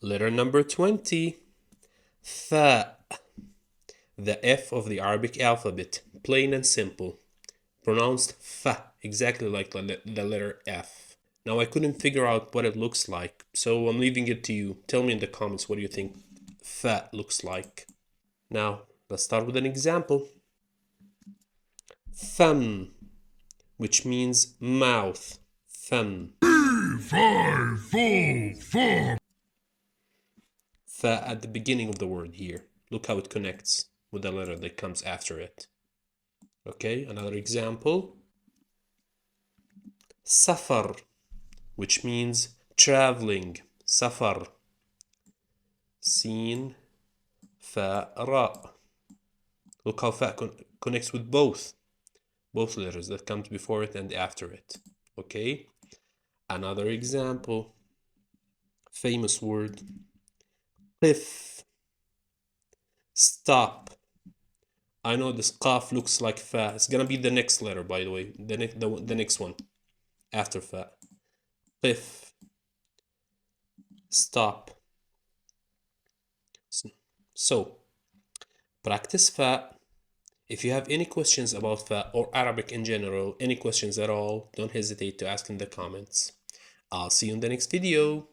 Letter number 20. Fa. The F of the Arabic alphabet. Plain and simple. Pronounced fa, exactly like the letter F. Now I couldn't figure out what it looks like, so I'm leaving it to you. Tell me in the comments what do you think fa looks like. Now, let's start with an example. Fam, which means mouth. Fam. 5, 4, 4. Fa at the beginning of the word here. Look how it connects with the letter that comes after it. Okay, another example. Safar, which means traveling. Safar. Sin, fa, ra. Look how fa connects with both letters that comes before it and after it. Okay, another example. Famous word. Qif. Stop. I know this qaf looks like fa. It's gonna be the next letter, by the way. The next one after fa. Qif. Stop. So, practice fa. If you have any questions about fa or Arabic in general, any questions at all, don't hesitate to ask in the comments. I'll see you in the next video.